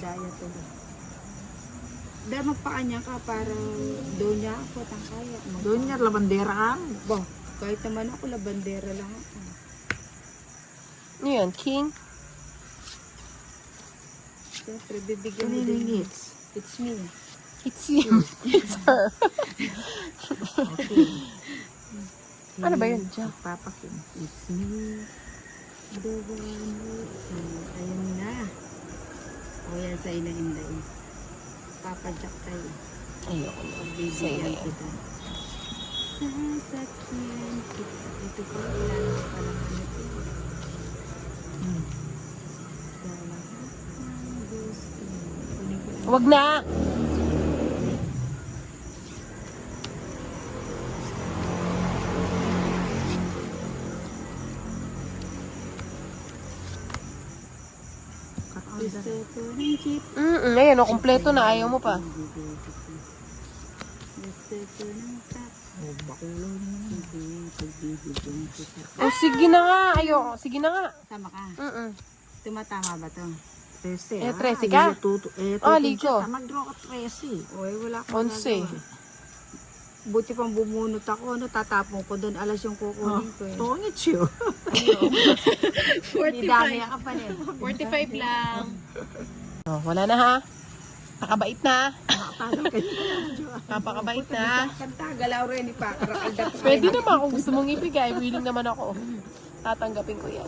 daya tuloy. Dahil magpakanya ka para doon niya ako tangkaya. Doon niya, labandera ka. Ba, kahit naman ako, labandera lang ako. Ano yan? King? Siyempre, bibigyan mo Kanino din. yung hits? It's me. It's you. It's her. Okay. Ano ba yun? Diyan. Papakin. It's me. The one who... Ayun na. O yan sa ina-inday. Papadyak tayo. Ayoko na. Sa'yo na Pagbibigyan yan. kita. Sasakyan kita. Ito po, wala na palang ano ito. Sa lahat ng gusto mo. Kunin ko lang. Wag na! Gusto ko ng jeep. Ayan, o, kompleto na. Ayaw mo pa. Gusto ko ng cat. Oh, bakulo naman. Pagbibigyan kita. O, sige na nga. Ayoko. Sige na nga. Sama ka. Mm-mm. Tumatama ba to? 13. Eh, 13 ka? Ligo. Mag-draw ka 13. Oy, wala akong 11. nagawa. Buti pang bumunot ako, ano, tatapon ko doon. Alas yung kukunin ko eh. Tungit siyo. Hindi dami ka pa rin. 45 lang. Oh, wala na ha. Nakabait na. Napakabait na. Kanta, galaw rin, ipakarakal. Pwede naman kung gusto mong ibigay. Willing naman ako. Tatanggapin ko yan.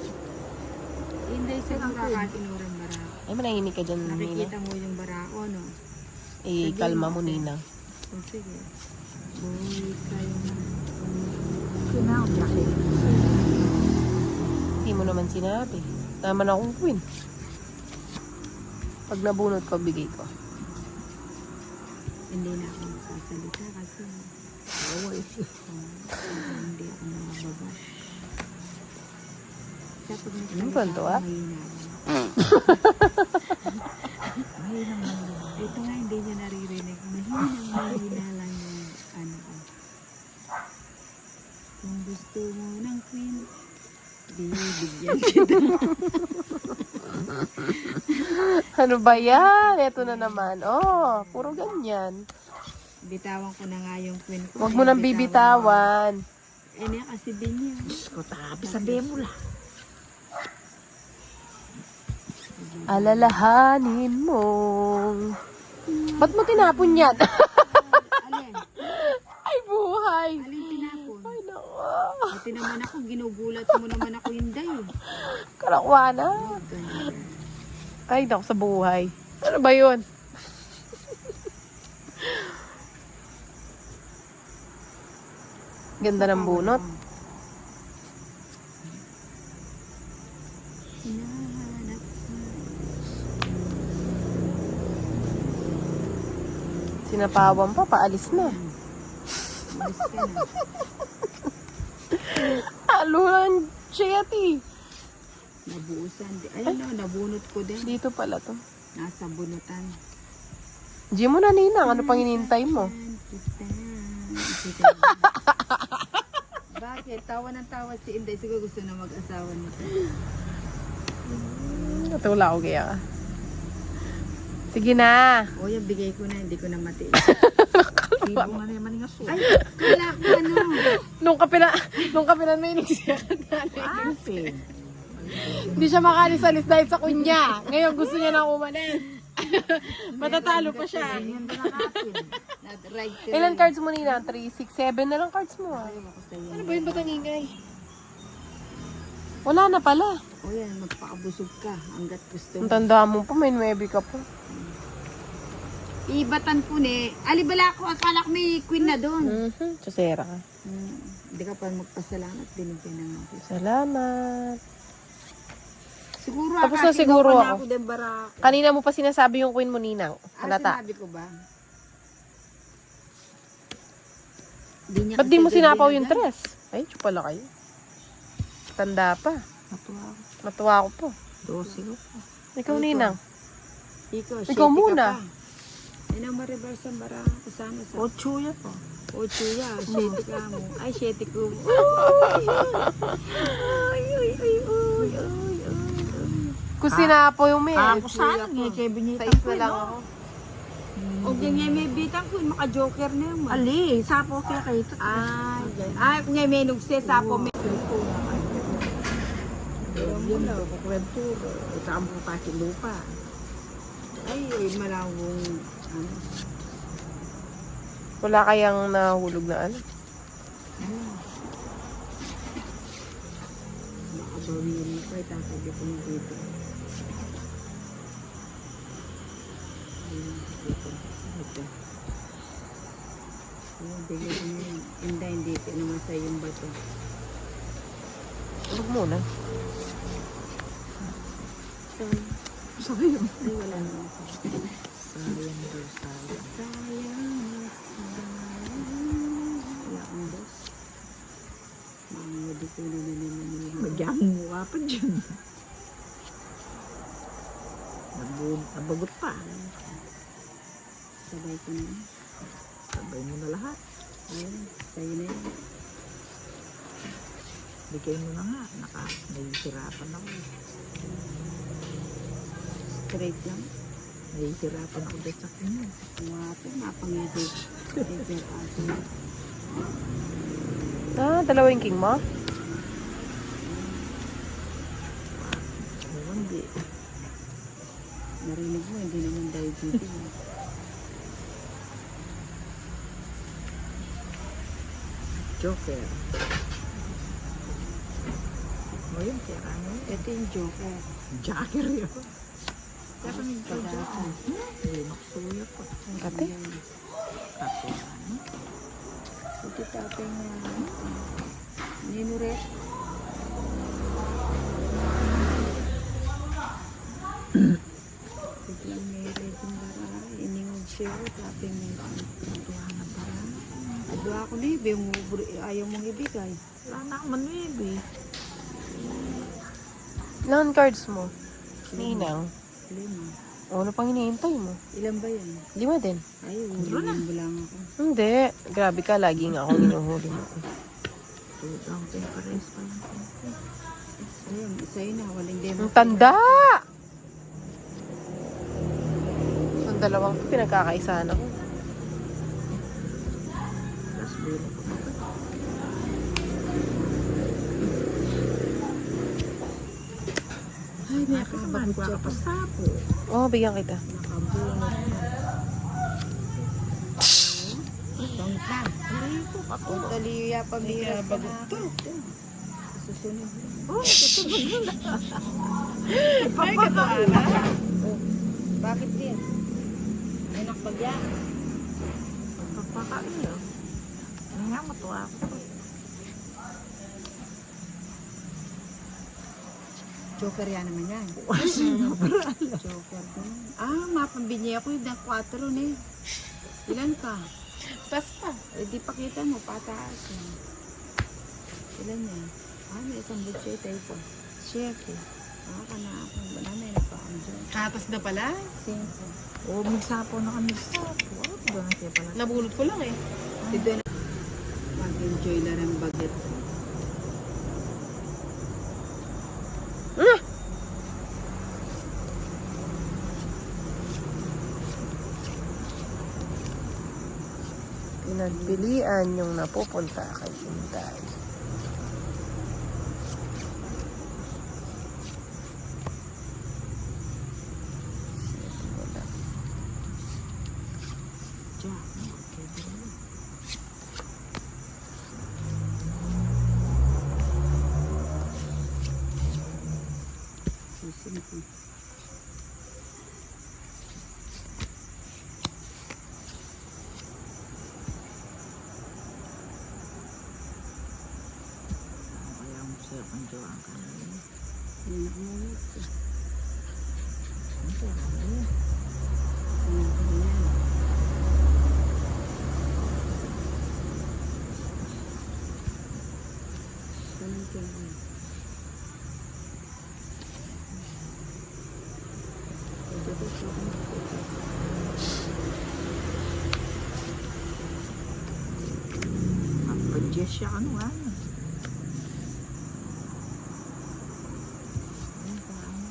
Hindi, siguro kakinuran barako. Ay, manahimik ka dyan, Nina. Nakikita mo yung barako, no? Eh, kalma mo, Nina. O sige. Boy, kayo na. Kinawag laki. Hindi mo naman sinabi. Naman akong queen. Pag nabunot ko, bigay ko. Hindi na ako magsasalita kasi hindi ako nababash. Kapag Ano ba ito, ah? Mahina lang. Ito nga hindi niya naririnig. Mahina lang yung ano ko. Kung gusto mo ng queen, bibigyan kita. Ano ba yan? Ito na naman. Oh, puro ganyan. Bitawan ko na nga yung queen ko. Huwag mo nang bibitawan. Eh, niya kasi din niya. Diyos ko, tabi sabihin mo lang. Alalahanin mong... Ba't mo tinapon yan? Alin? Ay, buhay. Alin tinapon? Ay, naku. Ito naman ako, ginugulat mo naman ako hinday. Karakwana. Ganyan. Ay, naku sa buhay. Ano ba yun? Ganda ng bunot. Hinahanap mo. Sinapawan pa, paalis na. Umalis ka na. Aluhan, Cheti. Nabuusan. Ayun na, nabunot ko din. Dito pala to. Nasa bunutan. Di mo na, Ninang. Ano pang hinihintay mo? Bakit? Tawa ng tawa si Inday. Siguro gusto na mag-asawa nito. Natula ko kaya ka. Sige na. O yan, bigay ko na. Hindi ko na matiis. Sibo nga naman yung aso. Ay, kala ko ano. Nung kapila na siya. Asin. Hindi siya makalisalis dahil sa kunya. Ngayon gusto niya na umalis. Matatalo pa siya. Ganyan din ang atin. Right to Ilan cards mo, Nina? 3, 6, 7 na lang cards mo. Ayaw ako sa'yo. Ano ba yung batang ingay? Wala na pala. O yan, magpakabusog ka. Hanggat gusto Ang mo. tanda mo pa, may 9 ka pa. Ibatan po ni. Alibala ko. Akala ko may queen na doon. Susera ka. Hindi ka pa magpasalamat. Binigyan na nga. Salamat. Siguro Tapos na siguro kinuha ako. na ako din barako. Kanina mo pa sinasabi yung queen mo, Ninang. Halata. Sinabi ko ba? Di niya Ba't di kasi mo sinapaw ganda yung na. tres? Ay, pala kayo. Tanda pa. Natuwa ako. Natuwa ako po. 12 ko. Ikaw, Ninang. Ikaw, Ikaw 7 muna. ka pa. Ay, nang ma-reverse ang barako ko sana sa 8 yan po. 8 ya. 7 ka mo. Ay, 7 ko. Ay, ay, ay, ay, ay, ay, ay. Kusina po yung may. Ako sana nga kay binita Size ko. na lang ako. O ganyan may bitang ko, maka-joker na yun. Ali, sapo kaya kayo ito. Ay, kung may nugse sa po, may Yung kukwentura. Ito ang bukati lupa. ay, malawong, ano, Wala kayang nahulog na ano? makabawin ko, tatabi ko na dito. Ayun, dito. Ito. Ayun, bigay ko na yun. Hindi ko naman sa yung bato. Huwag muna. Sayang. Ay, wala naman sa Sayang daw, sayang. wala akong boss. Hindi ko na naman yun. Bagyan mo mukha pa dyan. Nabagot pa. Sabay ko na. Sabay mo na lahat. Ayun, sa'yo na yun. Bigay mo na nga. Nahihirapan ako. Straight lang. Nahihirapan ako dahil sa kanya. Wapo, mapangiti. Ito ato. Ah, dalawa yung king mo? Hindi. Narinig mo, hindi naman diabetes. Joker. O yun, pera mo yun. Ito yung joker. Joker yun. Tapos padasa. Hindi maksuya pa. Kate? Kape ano? Ito tapay na. Ninuret. Biglang may red yung bara. Iningog siya. Tapay na ito. Kaya na para. Ado ako na ibi. Ayaw mong ibigay. Wala na akong manuibi. Ilan cards mo? Ninang. 5. Ano pang hinihintay mo? Ilan ba yan? 5 din. Ay, huliin mo lang ako. Hindi. Grabe ka, lagi nga akong hinuhuli mo. Tulad lang ito yung pares pa lang. Ayun, sa'yo na. Walang demo. Ang tanda! Ang dalawang to, pinagkakaisahan ako. Tapos bilo ko na ito. Ay, may Bakit naman? kabakot Kuha siya ka pa pa. sapo. Oo, bigyan kita. Nakabunot na. Bangit na. Hindi ko pa po. O, taliya pamiras ka na. Susunod. Oh, tutubog na. Ay, katuana. Oh, bakit din? May nakpagya. Pagpapakain yun. Ano nga, matuwa ako. Joker yan naman yan. Sino ba? Joker din. Ah, mapambinyi ako yung 4 na eh. Ilan ka? Tas pa. Eh, di pakita mo, pataas. Ilan yan? Ah, may isang butche tayo po. Chef eh. Ah, kanapon. Wala na yung nagpaam dyan. Katas na pala. 5. Oh, may sapo na kami sa sapo. Ano ba na siya pala? Nabulot ko lang eh. Dito na. Mag-enjoy na rin baget. Pinagpilian yung napupunta kay Inday. Jack. Okay, dito. Susunod ko. Kaya mo siya ang jowa ang kanina. Sinak mo ulit. Ang pera mo yun. Sinak mo yan. Ganun ka lang. Ito ko siya. Pag-jess siya ano nga. Ayun, paano?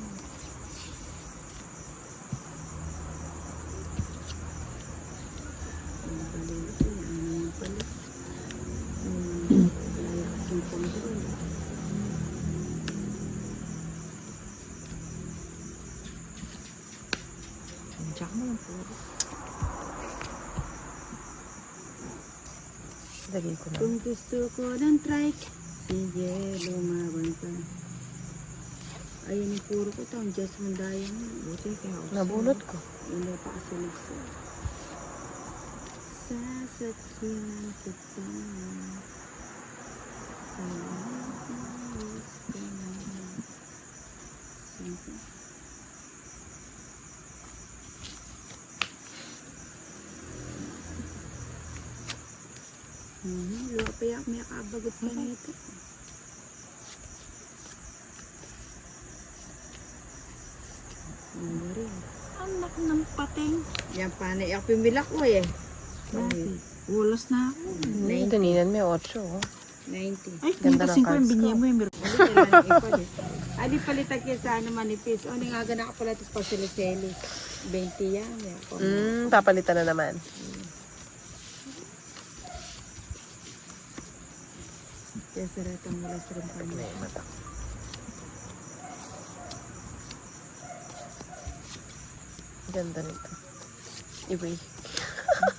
Tsaka mo yung puro. Lagay ko na. Kung gusto ko ng trike, sige, lumaban ka. Ayun yung puro ko to, ang Jasmine Diamond. Buti kaya ako. Nabunot ko. Wala pa kasi nagsa. Sasakyan kita. Luwa pa yak, may kabagot pa nito. Ano rin. Anak ng pating. Yan pa na iyak pimila ko eh. Bakit? Ulas na ako. Tininan may 8. Oh. 90. Ay, Ganda kasi ng ko yung cards binigay ko. mo yung meron. Ali palitan kayo sa ano manipis. O nga gana ka pala ito pa sili-sili. 20 yan. Papalitan na naman. Kaya saratang mula sa rin pa niya. May mata. Ganda nito. Iwi.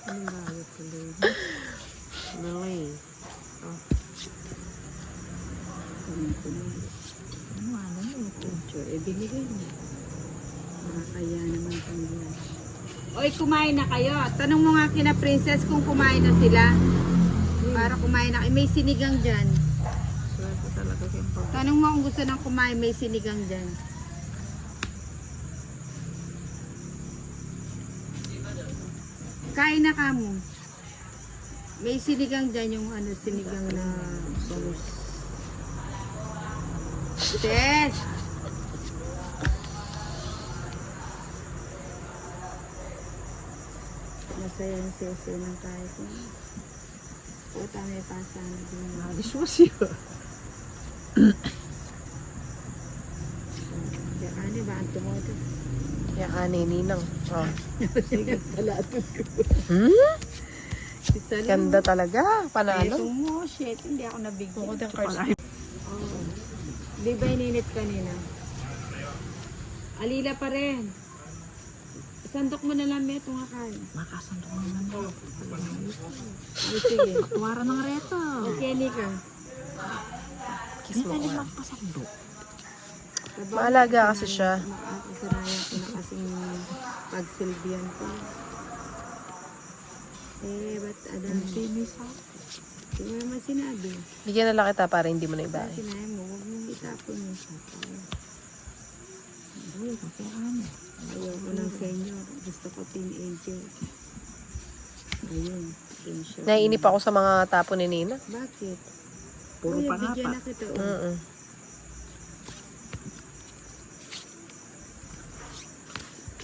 Anong bago tuloy? Lily. Ano ito? Sure, binigay niya. Kaya naman pang yan. Oy, kumain na kayo. Tanong mo nga kina Princess kung kumain na sila. Para kumain na. May sinigang dyan. Swerte talaga kayong pag... Tanong mo kung gusto nang kumain, may sinigang dyan. Kain na ka mo. May sinigang dyan yung ano, sinigang na bangus. Tess! Masaya yung sese ng kahit na. Puta, may pasa na din. Alis mo siya. Kaya ano ba, ang tumoto? Yan ka ninang. Oh. Sige, talatod ko. Isa lang. Ganda talaga. Eto Panalo. mo, shit, hindi ako nabigyan. Bukod ang cards. Oh. Di ba ininit kanina? Alila pa rin. Sandok mo na lang, Beto, nga kain. Makasandok naman daw. Ay, sige. Tuwara ng reto. Okay, Nika. Kiss mo Hindi ko. magpasandok. Maalaga kasi siya. Kasarayan ko na kasing pagsilbihan ko. Ba't ano? Sinis ako. Hindi mo naman sinabi. Bigyan na lang kita para hindi mo na ibahin. Sinabi mo, huwag mong itapon yung sapaw. Uy, ano? Ayoko ng senior. Gusto ko teenager. Ayun. Teenager. Naiinip ako sa mga tapo ni Nina. Bakit? Puro Kuya, pa nga bigyan pa. na kita.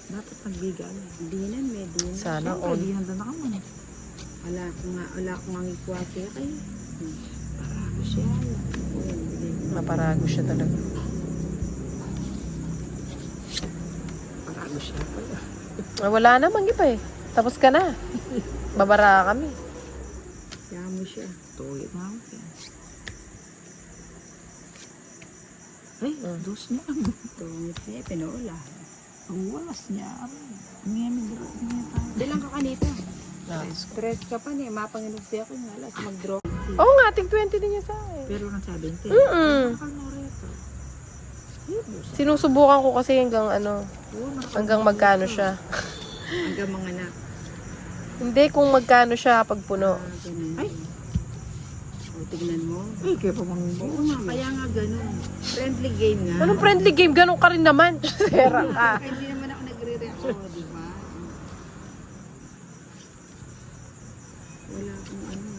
Dapat nagbigay. Dinan, may dinan. Sana Siyempre, all. di nandun ako mo. Wala ko nga ikwate kayo. Para ako siya. Ayun, bigyan mo. Maparago siya talaga. Para ako siya pala. Ah, wala namang iba eh. Tapos ka na. Babara kami. Kaya mo siya. Tuwid na ako. Ay, dos niya. Tungit niya, pinola. Ang walas niya. May bro. Bilang ka kanito. Nice. Stress ka pa niya. Mapanginog siya ko nga. Alas mag-draw. Oo nga, tig 20 din niya sa akin. Pero ng 70. Bakal na reto. Sinusubukan ko kasi hanggang ano, hanggang magkano siya. Hanggang mga anak. Hindi kung magkano siya pag puno. Ay! O, tignan mo. Ay, kaya pa mang Oo nga, kaya nga ganun. Friendly game nga. Anong friendly game? Ganun ka rin naman. Sera ka. Kaya hindi naman ako nagre-react. Oo, di ba? Wala akong ano.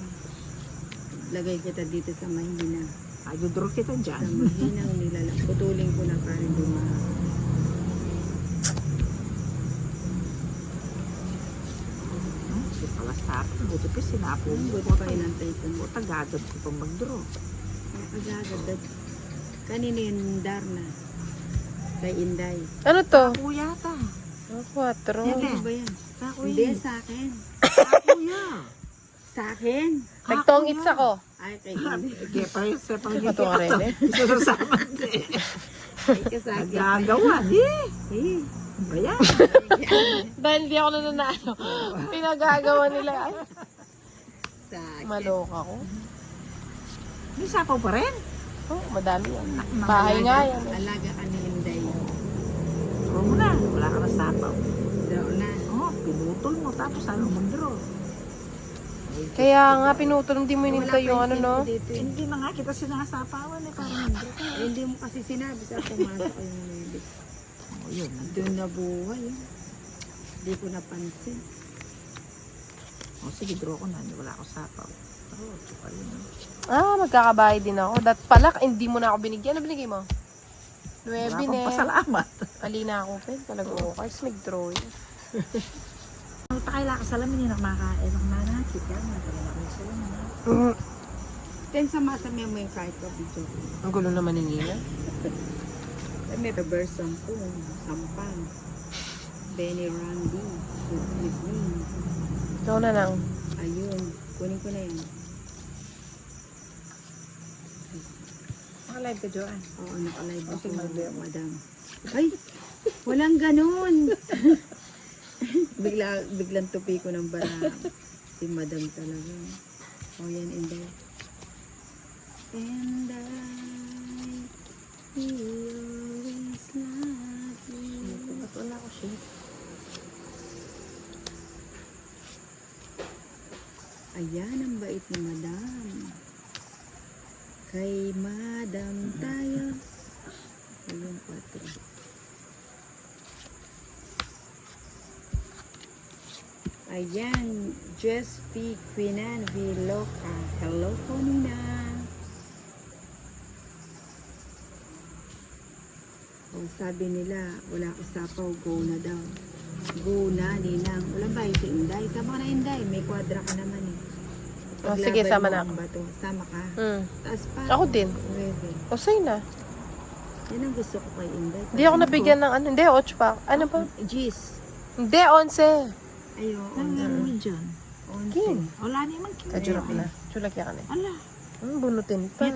Lagay kita dito sa mahina. Draw kita Sa dyan. mahinang nilalang. Putulin ko na para hindi Si Palasap. Buti pa sinapo mo. Buti pa inantay ko mo. Tagagad ko pang mag-draw. Agad. Kanina yung Darna. Kay Inday. Ano to? Kuya ta. Oh, 4. Ano ba yan? Hindi, sa akin. Kuya. Sa akin? Nagtongits ako. Ay, kay Inday. Kaya pa yung sa Ito nga rin eh. Isasama din. Ay, ka sa akin. Nagagawa. Eh. Eh, Ayan. Dahil hindi ako nananalo. Pinagagawa nila. Ay, Sa maloka ko. May sapaw pa rin. Oh, madami yan. Bahay nga yan. Alaga ka ni Inday. Draw mo na. Wala ka na sapaw. Daw na. Oh, pinutol mo. Tapos ano mag-draw. Kaya nga, pinutol, hindi mo inintay yung ano, no? Dito, eh. Hindi na nga kita sinasapawan eh. Parang mag-draw ka. Eh, hindi mo kasi sinabi sa pumasok yung nubit. Oh, yun. Doon na buhay. Eh. Hindi ko napansin. Oh, sige, draw ko na. Wala ako sapaw. Oh, tsaka yun. Magkakabahay din ako. Dat pala, hindi mo na ako binigyan. Ano binigay mo? 9, Wala akong ne. pasalamat. Alina ako, pen. Talaga ako. Cards, nag-drawing. Ang pakila ka salamin yun. Nakakain ako manakit. Yan, nakakain ako yung salamin. Then sama-sama mo yung kahit ka video. Ang gulo naman ni Nina. Eh, may reverse ko. Sampang. Benny Randy. Good evening. Ikaw na lang. Ayun. Kunin ko na yan. Nakalive ka, Joanne. Oo, nakalive ako. Okay, madam. Ay! Walang ganun! Biglang tupi ko ng bara. Si madam talaga. O yan, Inday. And I will always love you. Ba't wala ko siya? Ayan, ang bait ni madam. Kay madam tayo. Ayun, 4. Ayan, Just P. Quinan Viloca. Hello po, Nina. O, sabi nila, wala ka sapaw, go na daw. Go na, Ninang. Walang bahay si Inday. Sama ka na, Inday. May kwadra ka naman eh. Oh, sige, Paglaban sama mo na ang ako. bato. Sama ka. Ako Taas pa. din. 9. O, sa'yo na. Yan ang gusto ko kay Inday. Hindi ako nabigyan ng ano. Hindi, 8 pa. Ano pa? Jeez. Hindi, 11. Ayo, Ano naman dyan? Kin. Wala naman kin. Kajura ko na. Chulak yan ka na. Ala. Bunutin pa.